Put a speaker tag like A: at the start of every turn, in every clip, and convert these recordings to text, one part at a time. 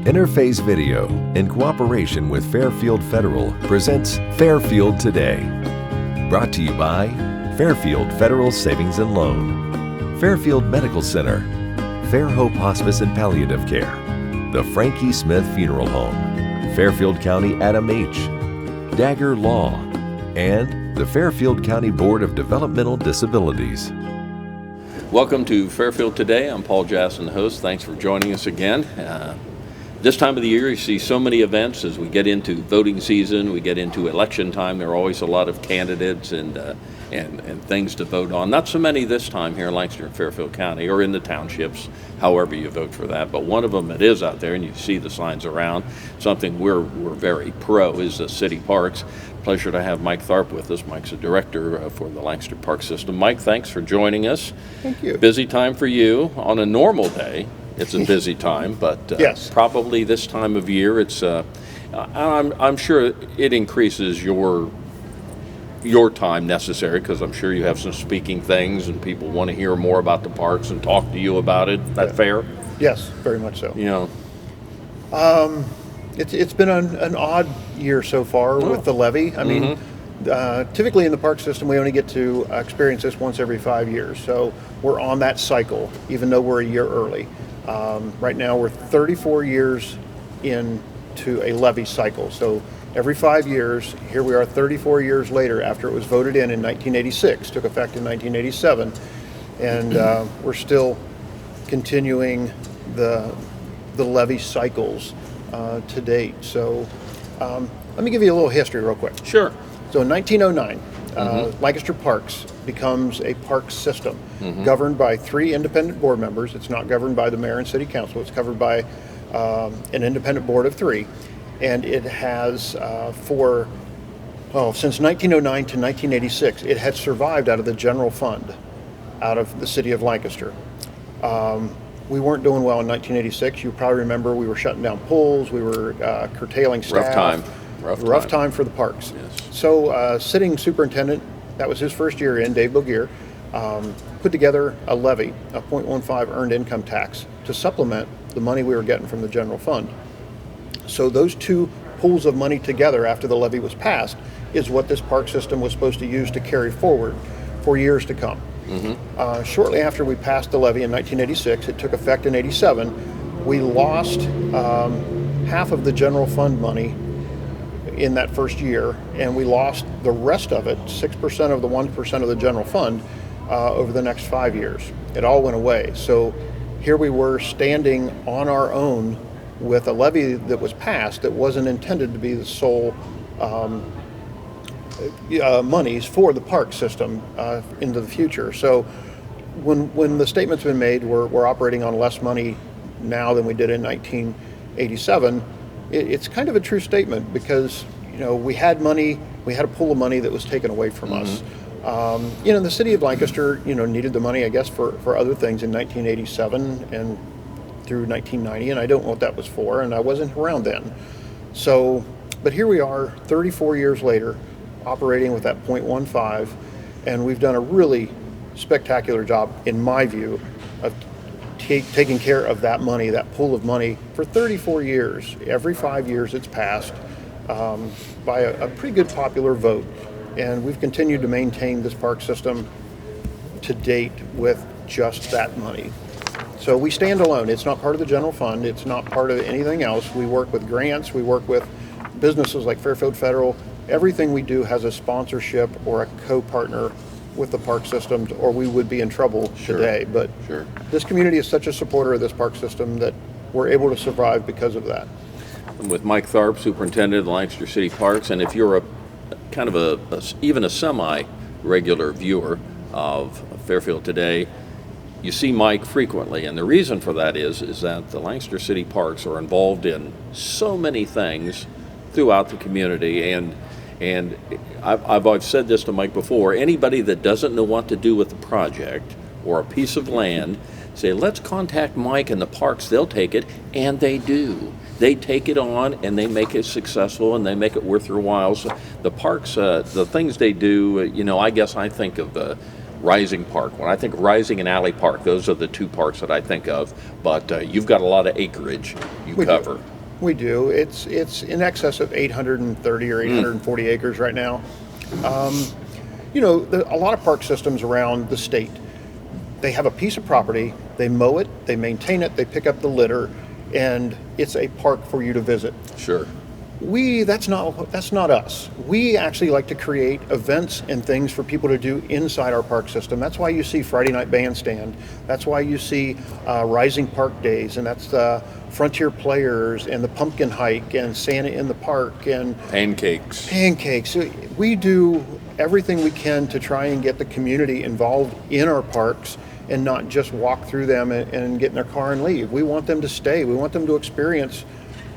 A: Interface Video, in cooperation with Fairfield Federal, presents Fairfield Today. Brought to you by Fairfield Federal Savings and Loan, Fairfield Medical Center, Fair Hope Hospice and Palliative Care, the Frankie Smith Funeral Home, Fairfield County Adam H., Dagger Law, and the Fairfield County Board of Developmental Disabilities.
B: Welcome to Fairfield Today. I'm Paul Jasson, the host. Thanks for joining us again. This time of the year, you see so many events as we get into voting season, we get into election time. There are always a lot of candidates and things to vote on. Not so many this time here in Lancaster and Fairfield County or in the townships, however you vote for that. But one of them that is out there, and you see the signs around, something we're very pro, is the city parks. Pleasure to have Mike Tharp with us. Mike's a director for the Lancaster Park System. Mike, thanks for joining us.
C: Thank you.
B: Busy time for you. On a normal day, it's a busy time, but
C: yes,
B: probably this time of year, it's. I'm sure it increases your time necessary, because I'm sure you have some speaking things and people want to hear more about the parks and talk to you about it. Is that fair?
C: Yes, very much so.
B: You know,
C: it's been an odd year so far with the levy. I mean, typically in the park system, we only get to experience this once every 5 years. So we're on that cycle, even though we're a year early. Right now, we're 34 years into a levy cycle. So every 5 years, here we are 34 years later after it was voted in 1986, took effect in 1987, and we're still continuing the levy cycles to date. So let me give you a little history real quick.
B: Sure.
C: So in 1909, Lancaster Parks becomes a park system governed by 3 independent board members. It's not governed by the mayor and city council. It's covered by an independent board of 3. And it has since 1909 to 1986, it had survived out of the general fund, out of the city of Lancaster. We weren't doing well in 1986. You probably remember we were shutting down pools, we were curtailing staff. Rough time for the parks.
B: Yes.
C: So sitting superintendent, that was his first year in, Dave Bogier, put together a levy, a 0.15 earned income tax, to supplement the money we were getting from the general fund. So those 2 pools of money together after the levy was passed is what this park system was supposed to use to carry forward for years to come. Shortly after we passed the levy in 1986, it took effect in 87, we lost half of the general fund money in that first year, and we lost the rest of it, 6% of the 1% of the general fund, over the next 5 years. It all went away. So here we were standing on our own with a levy that was passed that wasn't intended to be the sole monies for the park system into the future. So when the statement's been made, we're operating on less money now than we did in 1987, it's kind of a true statement, because we had money, we had a pool of money that was taken away from us. The city of Lancaster needed the money, I guess, for other things in 1987 and through 1990, and I don't know what that was for, and I wasn't around then. So, but here we are 34 years later, operating with that 0.15, and we've done a really spectacular job, in my view, of taking care of that money, that pool of money, for 34 years. Every 5 years it's passed by a pretty good popular vote, and we've continued to maintain this park system to date with just that money. So we stand alone. It's not part of the general fund. It's not part of anything else. We work with grants. We work with businesses like Fairfield Federal. Everything we do has a sponsorship or a co-partner with the park system, or we would be in trouble today. But this community is such a supporter of this park system that we're able to survive because of that.
B: I'm with Mike Tharp, superintendent of the Lancaster City Parks, and if you're even a semi-regular viewer of Fairfield Today, you see Mike frequently, and the reason for that is that the Lancaster City Parks are involved in so many things throughout the community, and I've said this to Mike before. Anybody that doesn't know what to do with a project or a piece of land, say, let's contact Mike and the parks. They'll take it, and they do. They take it on, and they make it successful, and they make it worth your while. So the parks, the things they do, I guess I think of Rising Park. When I think Rising and Alley Park, those are the two parks that I think of. But you've got a lot of acreage you cover.
C: We do. It's in excess of 830 or 840 acres right now. A lot of park systems around the state, they have a piece of property, they mow it, they maintain it, they pick up the litter, and it's a park for you to visit.
B: Sure.
C: That's not us. We actually like to create events and things for people to do inside our park system. That's why you see Friday Night Bandstand. That's why you see Rising Park Days, and that's the Frontier Players and the Pumpkin Hike and Santa in the Park and
B: Pancakes.
C: We do everything we can to try and get the community involved in our parks and not just walk through them and get in their car and leave. We want them to stay. We want them to experience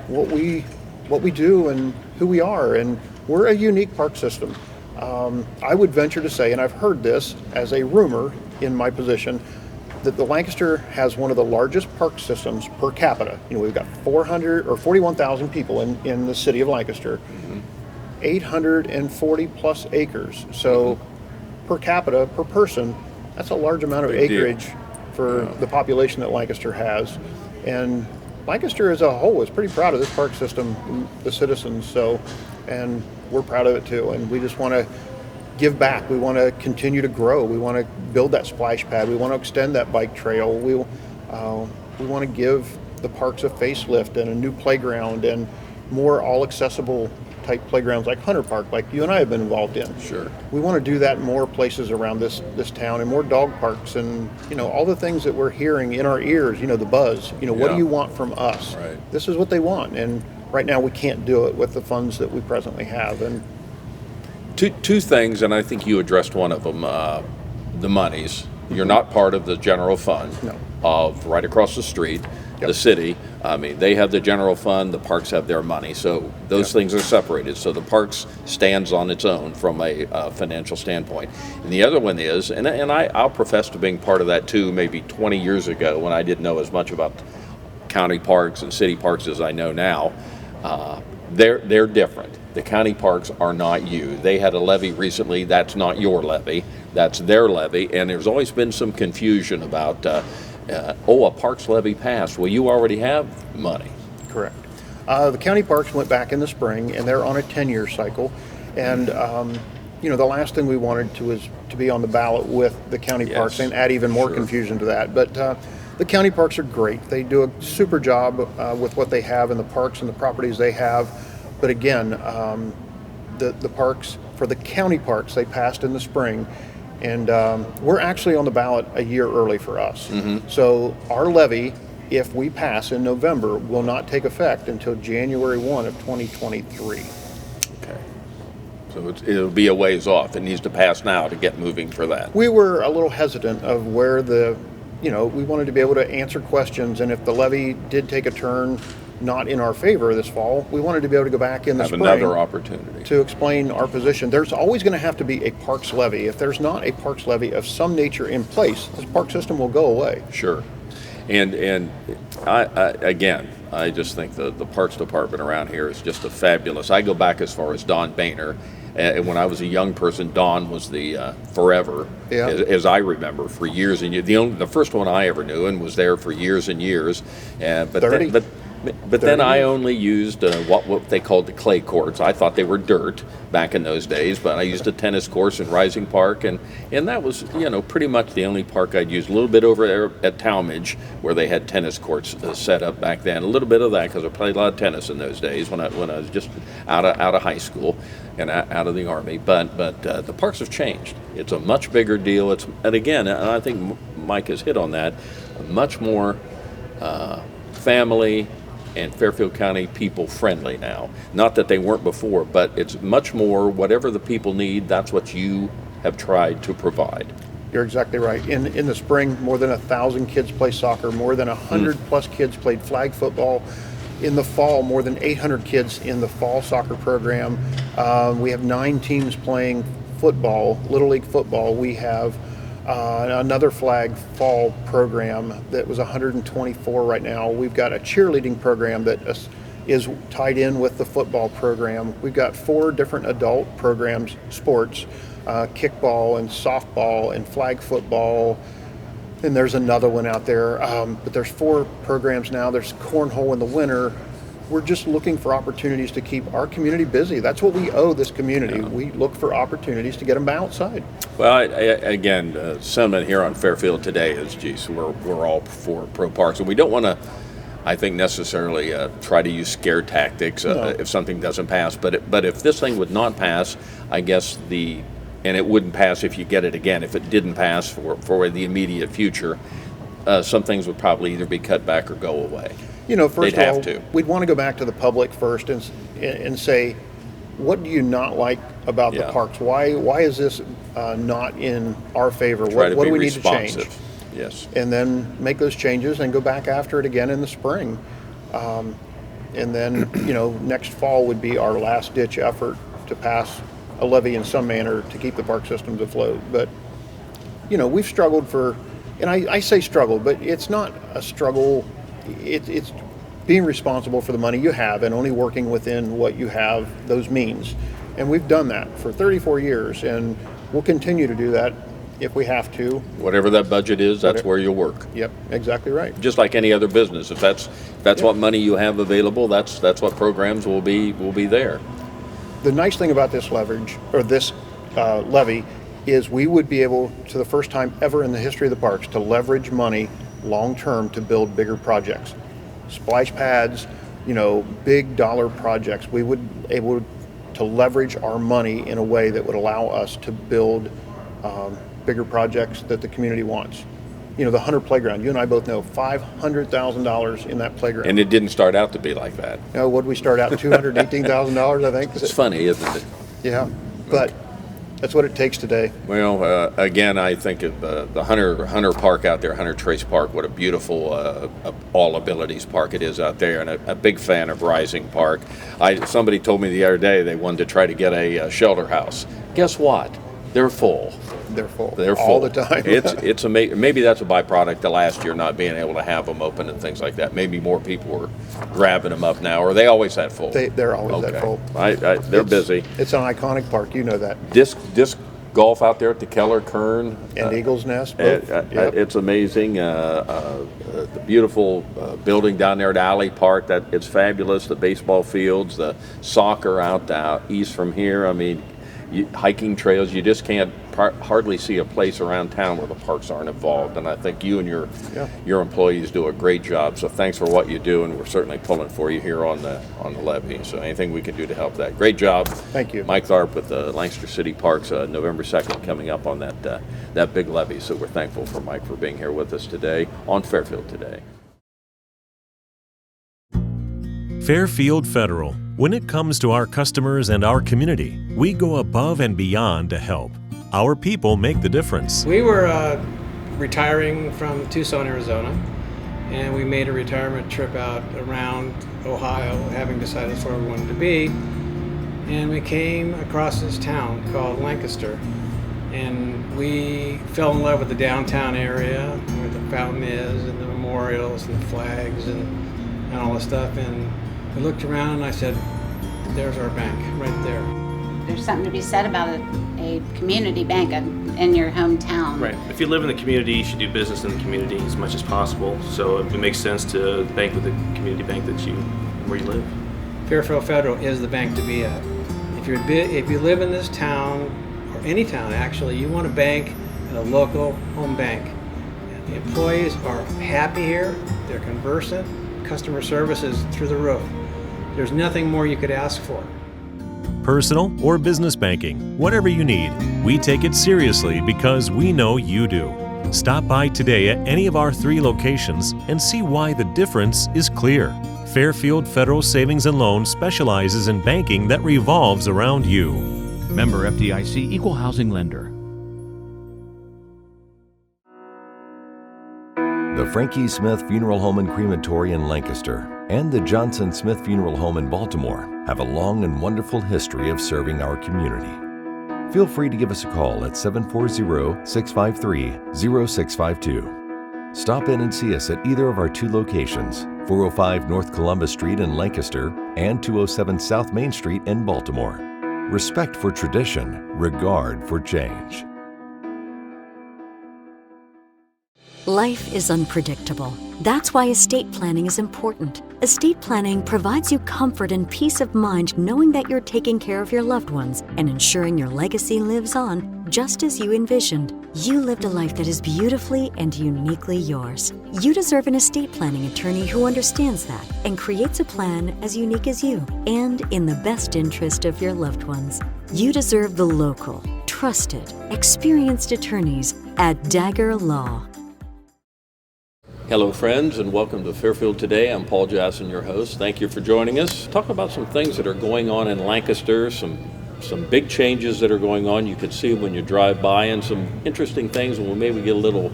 C: what we do and who we are, and we're a unique park system. I would venture to say, and I've heard this as a rumor in my position, that the Lancaster has one of the largest park systems per capita. We've got 41,000 people in the city of Lancaster, 840 plus acres. So per capita, per person, that's a large amount of acreage for the population that Lancaster has. And Lancaster as a whole is pretty proud of this park system, the citizens, and we're proud of it too. And we just want to give back. We want to continue to grow. We want to build that splash pad. We want to extend that bike trail. We want to give the parks a facelift and a new playground and more all accessible type playgrounds like Hunter Park, like you and I have been involved in.
B: Sure.
C: We want to do that in more places around this town, and more dog parks, and all the things that we're hearing in our ears. The buzz. What do you want from us?
B: Right.
C: This is what they want, and right now we can't do it with the funds that we presently have. And
B: two things, and I think you addressed one of them. The monies. You're not part of the general fund.
C: No.
B: Of right across the street.
C: Yep.
B: The city, they have the general fund, the parks have their money, so those things are separated. So the parks stands on its own from a financial standpoint. And the other one is, and I'll profess to being part of that too, maybe 20 years ago when I didn't know as much about county parks and city parks as I know now. They're different. The county parks are not you. They had a levy recently. That's not your levy. That's their levy. And there's always been some confusion about a parks levy passed. Well, you already have money.
C: Correct. The county parks went back in the spring, and they're on a 10-year cycle. And the last thing we wanted was to be on the ballot with the county parks and add even more confusion to that. But the county parks are great. They do a super job with what they have in the parks and the properties they have. But again, the parks, for the county parks, they passed in the spring. And we're actually on the ballot a year early for us. Mm-hmm. So our levy, if we pass in November, will not take effect until January 1 of 2023.
B: Okay. So it'll be a ways off. It needs to pass now to get moving for that.
C: We were a little hesitant of where we wanted to be able to answer questions. And if the levy did take a turn not in our favor this fall, we wanted to be able to go back in the spring.
B: Have another opportunity.
C: To explain our position. There's always going to have to be a parks levy. If there's not a parks levy of some nature in place, this park system will go away.
B: Sure. And I just think the parks department around here is just a fabulous. I go back as far as Don Boehner. When I was a young person, Don was the forever, as I remember, for years and years. The first one I ever knew and was there for years and years. But then I only used what they called the clay courts. I thought they were dirt back in those days, but I used a tennis course in Rising Park, and that was pretty much the only park I'd used. A little bit over there at Talmadge where they had tennis courts set up back then. A little bit of that because I played a lot of tennis in those days when I was just out of high school and out of the Army. But the parks have changed. It's a much bigger deal. And again, and I think Mike has hit on that, a much more family and Fairfield County people friendly now. Not that they weren't before, but it's much more whatever the people need, that's what you have tried to provide.
C: You're exactly right. In the spring, more than 1,000 kids play soccer, more than 100 plus kids played flag football. In the fall, more than 800 kids in the fall soccer program. We have 9 teams playing football, Little League football. We have another flag fall program that was 124 right now. We've got a cheerleading program that is tied in with the football program. We've got 4 different adult programs, sports. kickball and softball and flag football. And there's another one out there, but there's 4 programs now. There's cornhole in the winter. We're just looking for opportunities to keep our community busy. That's what we owe this community. Yeah. We look for opportunities to get them outside.
B: Well, again, sentiment here on Fairfield today is, geez, we're all for pro parks, and we don't want to, I think, necessarily try to use scare tactics if something doesn't pass. But if this thing would not pass, I guess and it wouldn't pass if you get it again. If it didn't pass for the immediate future, some things would probably either be cut back or go away.
C: First of all, we'd want to go back to the public first and say, what do you not like about the parks? Why is this not in our favor? What do we need to change?
B: Yes.
C: And then make those changes and go back after it again in the spring. And then, next fall would be our last ditch effort to pass a levy in some manner to keep the park systems afloat. But, we've struggled and I say struggle, but it's not a struggle. It's being responsible for the money you have and only working within what you have, those means. And we've done that for 34 years, and we'll continue to do that if we have to.
B: Whatever that budget is, that's where you'll work.
C: Yep, exactly right.
B: Just like any other business. If that's what money you have available, that's what programs will be there.
C: The nice thing about this leverage, or this levy, is we would be able, to the first time ever in the history of the parks, to leverage money long-term to build bigger projects. Splash pads, big dollar projects. We would be able to leverage our money in a way that would allow us to build bigger projects that the community wants. The Hunter Playground, you and I both know, $500,000 in that playground.
B: And it didn't start out to be like that.
C: No, what did we start out, $218,000, I think?
B: It's funny, isn't it?
C: Yeah, but that's what it takes today.
B: Well, again, I think of the Hunter Park out there, Hunter Trace Park, what a beautiful all abilities park it is out there, and a big fan of Rising Park. Somebody told me the other day they wanted to try to get a shelter house. Guess what? They're full.
C: They're full.
B: They're full
C: all the time.
B: It's amazing. Maybe that's a byproduct of last year not being able to have them open and things like that. Maybe more people are grabbing them up now, or are they always that full?
C: They're always that full.
B: They're busy.
C: It's an iconic park. You know that.
B: Disc golf out there at the Keller Kern
C: and Eagles Nest. Both.
B: It's amazing. The beautiful building down there at Alley Park. It's fabulous. The baseball fields, the soccer out east from here. I mean, hiking trails. You just can't hardly see a place around town where the parks aren't involved. And I think you and your employees do a great job. So thanks for what you do, and we're certainly pulling for you here on the levy. So anything we can do to help that. Great job.
C: Thank you.
B: Mike Tharp with the Lancaster City Parks, November 2nd coming up on that big levy. So we're thankful for Mike for being here with us today on Fairfield Today.
D: Fairfield Federal. When it comes to our customers and our community, we go above and beyond to help. Our people make the difference.
E: We were retiring from Tucson, Arizona, and we made a retirement trip out around Ohio, having decided that's where we wanted to be. And we came across this town called Lancaster, and we fell in love with the downtown area where the fountain is and the memorials and the flags and all the stuff. And we looked around and I said, there's our bank right there.
F: There's something to be said about a community bank in your hometown.
G: Right. If you live in the community, you should do business in the community as much as possible. So it makes sense to bank with the community bank where you live.
E: Fairfield Federal is the bank to be at. If you live in this town, or any town actually, you want to bank at a local home bank. And the employees are happy here, they're conversant, customer service is through the roof. There's nothing more you could ask for.
D: Personal or business banking, whatever you need, we take it seriously because we know you do. Stop by today at any of our 3 locations and see why the difference is clear. Fairfield Federal Savings and Loan specializes in banking that revolves around you.
H: Member FDIC Equal Housing Lender.
A: The Frankie Smith Funeral Home and Crematory in Lancaster and the Johnson Smith Funeral Home in Baltimore have a long and wonderful history of serving our community. Feel free to give us a call at 740-653-0652. Stop in and see us at either of our 2 locations, 405 North Columbus Street in Lancaster and 207 South Main Street in Baltimore. respect for tradition, regard for change.
I: Life is unpredictable. That's why estate planning is important. Estate planning provides you comfort and peace of mind knowing that you're taking care of your loved ones and ensuring your legacy lives on just as you envisioned. You lived a life that is beautifully and uniquely yours. You deserve an estate planning attorney who understands that and creates a plan as unique as you and in the best interest of your loved ones. You deserve the local, trusted, experienced attorneys at Dagger Law.
B: Hello, friends, and welcome to Fairfield Today. I'm Paul Jasson, your host. Thank you for joining us. Talk about some things that are going on in Lancaster, some big changes that are going on. You can see when you drive by, and some interesting things, and we'll maybe get a little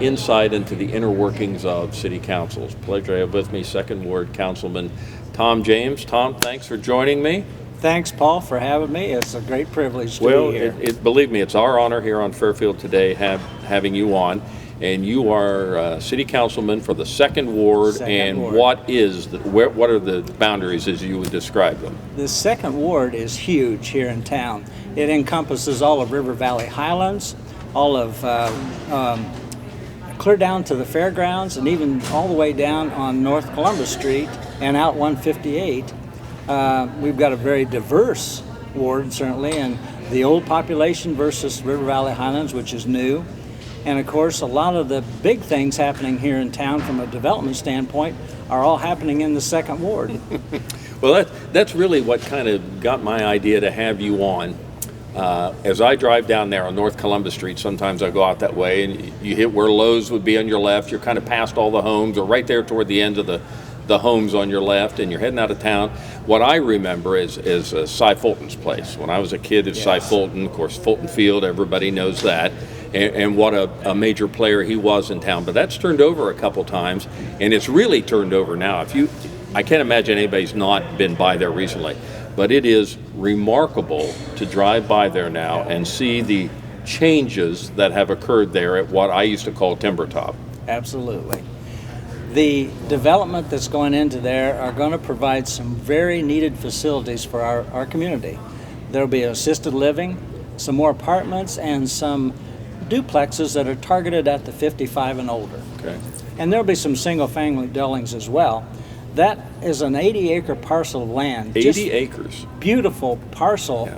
B: insight into the inner workings of City Councils. Pleasure to have with me Second Ward Councilman Tom James. Tom, thanks for joining me.
J: Thanks, Paul, for having me. It's a great privilege to be here.
B: Believe me, it's our honor here on Fairfield Today having you on. And you are City Councilman for the Second Ward. What are the boundaries as you would describe them?
J: The Second Ward is huge here in town. It encompasses all of River Valley Highlands, all of clear down to the fairgrounds, and even all the way down on North Columbus Street and out 158. We've got a very diverse ward, certainly, and the old population versus River Valley Highlands, which is new. And of course, a lot of the big things happening here in town from a development standpoint are all happening in the Second Ward.
B: Well, that's really what kind of got my idea to have you on. As I drive down there on North Columbus Street, sometimes I go out that way, and you hit where Lowe's would be on your left. You're kind of past all the homes, or right there toward the end of the homes on your left, and you're heading out of town. What I remember is Cy Fulton's place. When I was a kid, it's Cy Fulton. Of course, Fulton Field, everybody knows that. And what a major player he was in town. But that's turned over a couple times, and it's really turned over now. I can't imagine anybody's not been by there recently, but it is remarkable to drive by there now and see the changes that have occurred there at what I used to call Timber Top.
J: Absolutely. The development that's going into there are going to provide some very needed facilities for our community. There'll be assisted living, some more apartments, and some duplexes that are targeted at the 55 and older.
B: Okay.
J: And there'll be some single-family dwellings as well. That is an 80-acre parcel of land.
B: 80 acres.
J: Beautiful parcel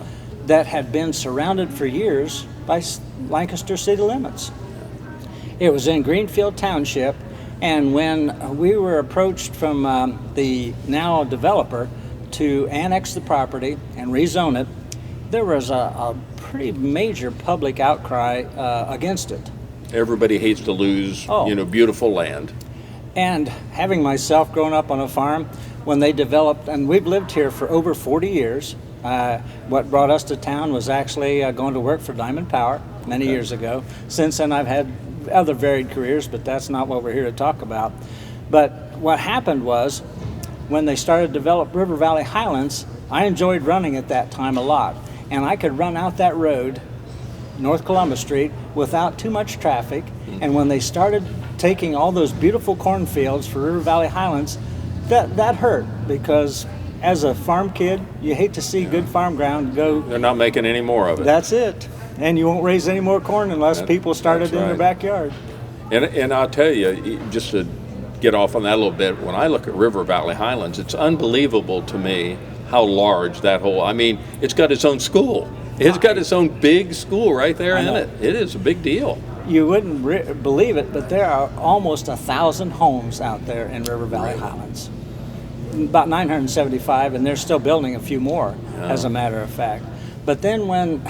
J: that had been surrounded for years by Lancaster city limits. It was in Greenfield Township, and when we were approached from the now developer to annex the property and rezone it, there was a pretty major public outcry against it.
B: Everybody hates to lose, beautiful land.
J: And having myself grown up on a farm, when they developed, and we've lived here for over 40 years, what brought us to town was actually going to work for Diamond Power many years ago. Since then, I've had other varied careers, but that's not what we're here to talk about. But what happened was, when they started to develop River Valley Highlands, I enjoyed running at that time a lot. And I could run out that road, North Columbus Street, without too much traffic. And when they started taking all those beautiful cornfields for River Valley Highlands, that hurt, because as a farm kid, you hate to see good farm ground go.
B: They're not making any more of it.
J: That's it. And you won't raise any more corn unless people started in their backyard.
B: And I'll tell you, just to get off on that a little bit, when I look at River Valley Highlands, it's unbelievable to me how large that whole, it's got its own school. It's got its own big school right there in it. It is a big deal.
J: You wouldn't believe it, but there are almost 1,000 homes out there in River Valley Highlands. About 975, and they're still building a few more, as a matter of fact. But then when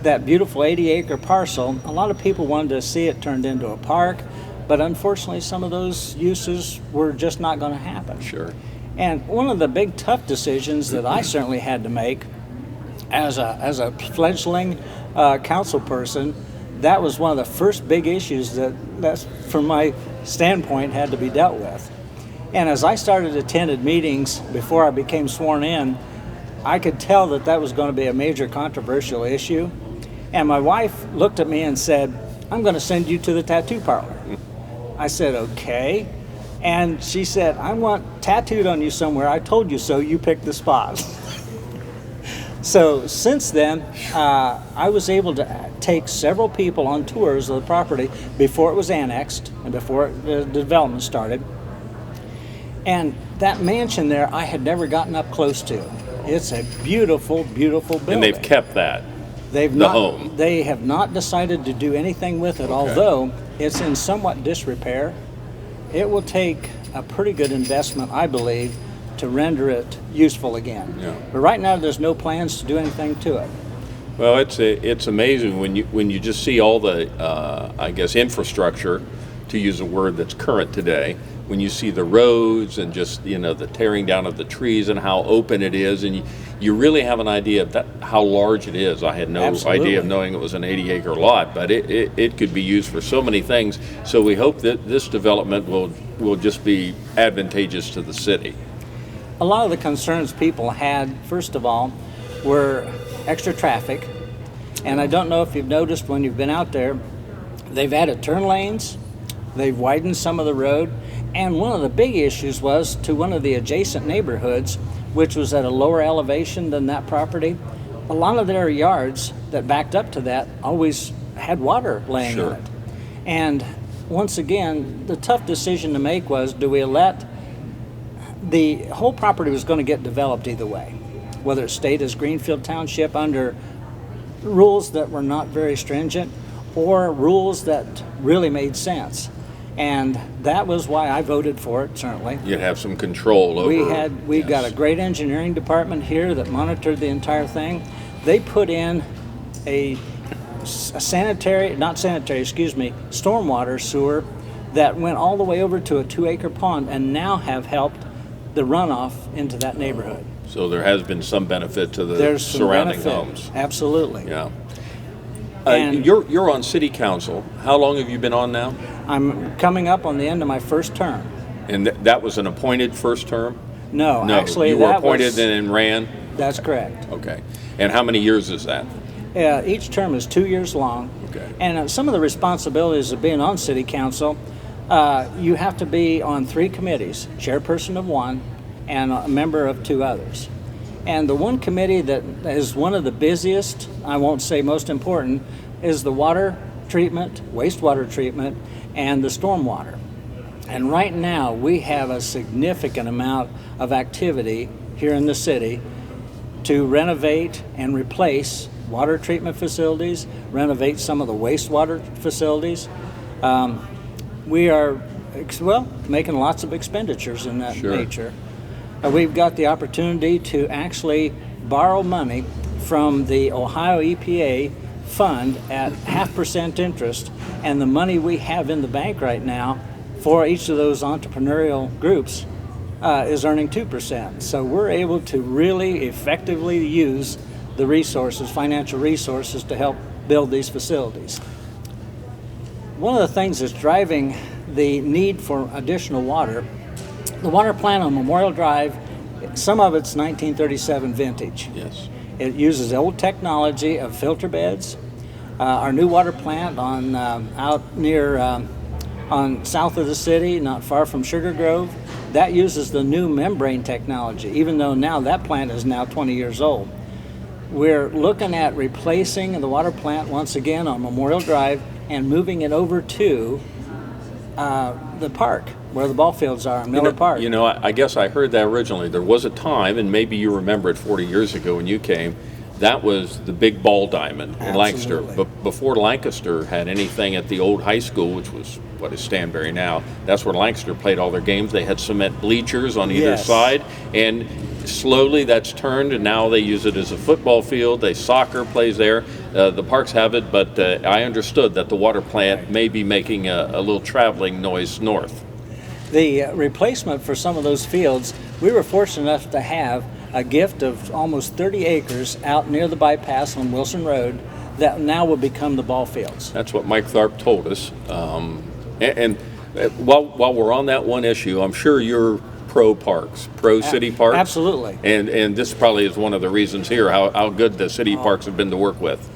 J: that beautiful 80-acre parcel, a lot of people wanted to see it turned into a park, but unfortunately some of those uses were just not going to happen.
B: Sure.
J: And one of the big tough decisions that I certainly had to make as a fledgling council person, that was one of the first big issues that from my standpoint had to be dealt with. And as I started attending meetings before I became sworn in, I could tell that was going to be a major controversial issue. And my wife looked at me and said, "I'm going to send you to the tattoo parlor." I said, "Okay." And she said, "I want tattooed on you somewhere. I told you so. You picked the spot." So since then, I was able to take several people on tours of the property before it was annexed and before the development started. And that mansion there, I had never gotten up close to. It's a beautiful, beautiful building.
B: And they've kept that. Home.
J: They have not decided to do anything with it, although it's in somewhat disrepair. It will take a pretty good investment, I believe, to render it useful again.
B: Yeah.
J: But right now, there's no plans to do anything to it.
B: Well, it's amazing when you just see all the I guess infrastructure, to use a word that's current today. When you see the roads and just the tearing down of the trees and how open it is, and you really have an idea of how large it is. I had no idea of knowing it was an 80-acre lot, but it could be used for so many things. So we hope that this development will just be advantageous to the city.
J: A lot of the concerns people had, first of all, were extra traffic. And I don't know if you've noticed when you've been out there, they've added turn lanes, they've widened some of the road, and one of the big issues was to one of the adjacent neighborhoods, which was at a lower elevation than that property. A lot of their yards that backed up to that always had water laying on it. And once again, the tough decision to make was, do we let the whole property was going to get developed either way, whether it stayed as Greenfield Township under rules that were not very stringent or rules that really made sense. And that was why I voted for it, certainly.
B: You'd have some control over
J: We've got a great engineering department here that monitored the entire thing. They put in a stormwater sewer that went all the way over to a 2-acre pond and now have helped the runoff into that neighborhood.
B: So there has been some benefit to the surrounding homes.
J: Absolutely.
B: Yeah. You're on City Council. How long have you been on now?
J: I'm coming up on the end of my first term.
B: And that was an appointed first term?
J: No, actually,
B: you were appointed and then ran?
J: That's correct.
B: Okay. And how many years is that?
J: Each term is 2 years long.
B: Okay.
J: And some of the responsibilities of being on City Council, you have to be on 3 committees, chairperson of 1 and a member of 2 others. And the one committee that is one of the busiest, I won't say most important, is the water treatment, wastewater treatment, and the stormwater. And right now, we have a significant amount of activity here in the city to renovate and replace water treatment facilities, renovate some of the wastewater facilities. We are, making lots of expenditures in that nature. We've got the opportunity to actually borrow money from the Ohio EPA fund at 0.5% interest, and the money we have in the bank right now for each of those entrepreneurial groups is earning 2%. So we're able to really effectively use the resources, financial resources, to help build these facilities. One of the things that's driving the need for additional water, the water plant on Memorial Drive, some of it's 1937 vintage.
B: Yes.
J: It uses old technology of filter beds. Our new water plant on out near on south of the city, not far from Sugar Grove, that uses the new membrane technology, even though now that plant is now 20 years old. We're looking at replacing the water plant once again on Memorial Drive and moving it over to the park, where the ball fields are in Miller Park.
B: I guess I heard that originally. There was a time, and maybe you remember it 40 years ago when you came, that was the big ball diamond in Lancaster. But before Lancaster had anything at the old high school, which was what is Stanberry now, that's where Lancaster played all their games. They had cement bleachers on either side, and slowly that's turned, and now they use it as a football field. Soccer plays there. The parks have it, but I understood that the water plant may be making a little traveling noise north.
J: The replacement for some of those fields, we were fortunate enough to have a gift of almost 30 acres out near the bypass on Wilson Road that now will become the ball fields.
B: That's what Mike Tharp told us. And while we're on that one issue, I'm sure you're pro parks, pro city parks.
J: Absolutely.
B: And this probably is one of the reasons here, how good the city parks have been to work with.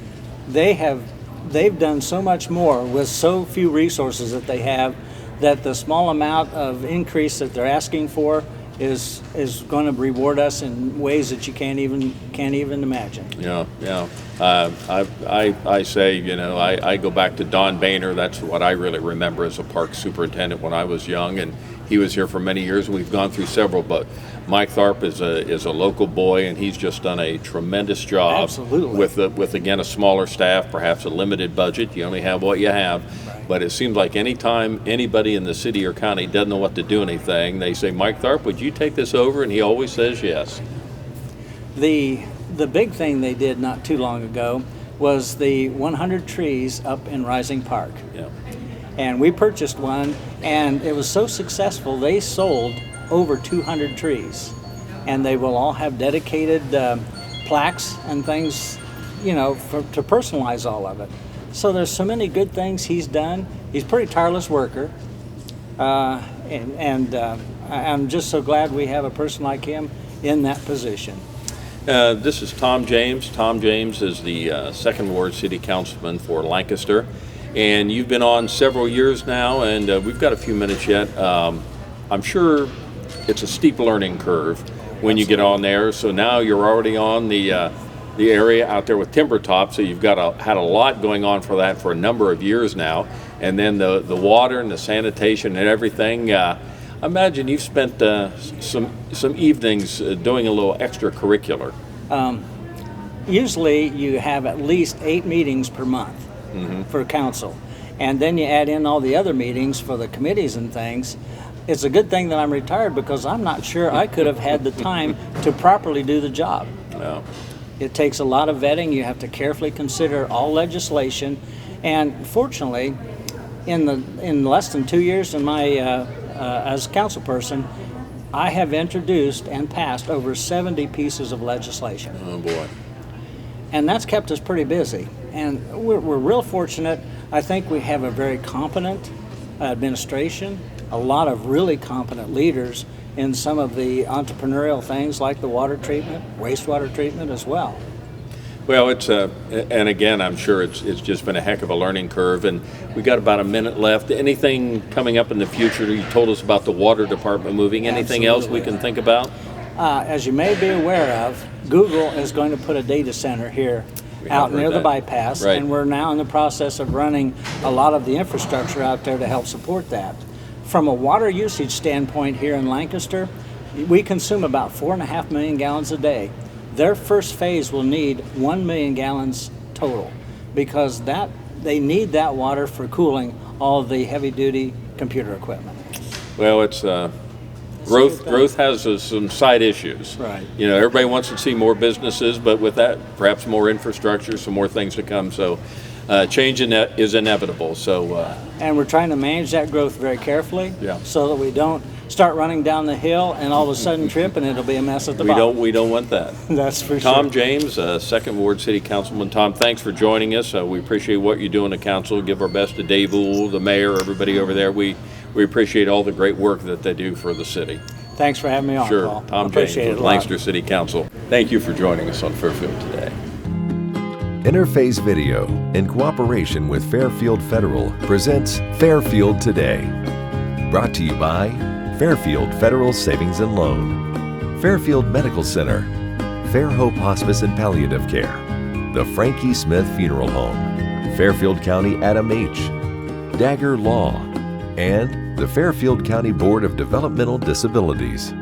J: They've done so much more with so few resources that they have, that the small amount of increase that they're asking for is going to reward us in ways that you can't even imagine.
B: Yeah. I say, I go back to Don Boehner. That's what I really remember as a park superintendent when I was young, and he was here for many years, and we've gone through several. But Mike Tharp is a local boy, and he's just done a tremendous job.
J: Absolutely.
B: With again, a smaller staff, perhaps a limited budget. You only have what you have. Right. But it seems like anytime anybody in the city or county doesn't know what to do anything, they say, Mike Tharp, would you take this over? And he always says yes.
J: The big thing they did not too long ago was the 100 trees up in Rising Park.
B: Yeah.
J: And we purchased one, and it was so successful, they sold over 200 trees. And they will all have dedicated plaques and things, to personalize all of it. So there's so many good things he's done. He's a pretty tireless worker. And I'm just so glad we have a person like him in that position.
B: This is Tom James. Tom James is the Second Ward City Councilman for Lancaster. And you've been on several years now, and we've got a few minutes yet. I'm sure it's a steep learning curve when you get on there. So now you're already on the area out there with Timber Top, so you've got had a lot going on for that for a number of years now. And then the water and the sanitation and everything. I imagine you've spent some evenings doing a little extracurricular.
J: Usually you have at least 8 meetings per month. Mm-hmm. For council, and then you add in all the other meetings for the committees and things. It's a good thing that I'm retired, because I'm not sure I could have had the time to properly do the job.
B: No.
J: It takes a lot of vetting. You have to carefully consider all legislation, and fortunately, in less than 2 years in my as a council person, I have introduced and passed over 70 pieces of legislation.
B: Oh boy.
J: And that's kept us pretty busy. And we're real fortunate. I think we have a very competent administration, a lot of really competent leaders in some of the entrepreneurial things like the water treatment, wastewater treatment as well.
B: Well, it's and again, I'm sure it's just been a heck of a learning curve, and we got about a minute left. Anything coming up in the future? You told us about the water department moving. Anything else we can think about?
J: As you may be aware of, Google is going to put a data center here out near the bypass,
B: right.
J: And we're now in the process of running a lot of the infrastructure out there to help support that. From a water usage standpoint here in Lancaster, we consume about 4.5 million gallons a day. Their first phase will need 1 million gallons total, because they need that water for cooling all of the heavy-duty computer equipment.
B: Well, it's growth has some side issues.
J: Right.
B: Everybody wants to see more businesses, but with that, perhaps more infrastructure, some more things to come. So change is inevitable. So
J: and we're trying to manage that growth very carefully, so that we don't start running down the hill and all of a sudden trip and it'll be a mess at the bottom.
B: We don't want that.
J: That's for sure.
B: Tom James, Second Ward City Councilman. Tom, thanks for joining us. We appreciate what you do in the council. Give our best to Dave Uhl, the mayor, everybody over there. We appreciate all the great work that they do for the city.
J: Thanks for having me on,
B: Sure.
J: Paul.
B: Tom James with Lancaster City Council. Thank you for joining us on Fairfield Today.
A: Interface Video, in cooperation with Fairfield Federal, presents Fairfield Today. Brought to you by Fairfield Federal Savings and Loan, Fairfield Medical Center, Fair Hope Hospice and Palliative Care, the Frankie Smith Funeral Home, Fairfield County Adam H., Dagger Law, and the Fairfield County Board of Developmental Disabilities.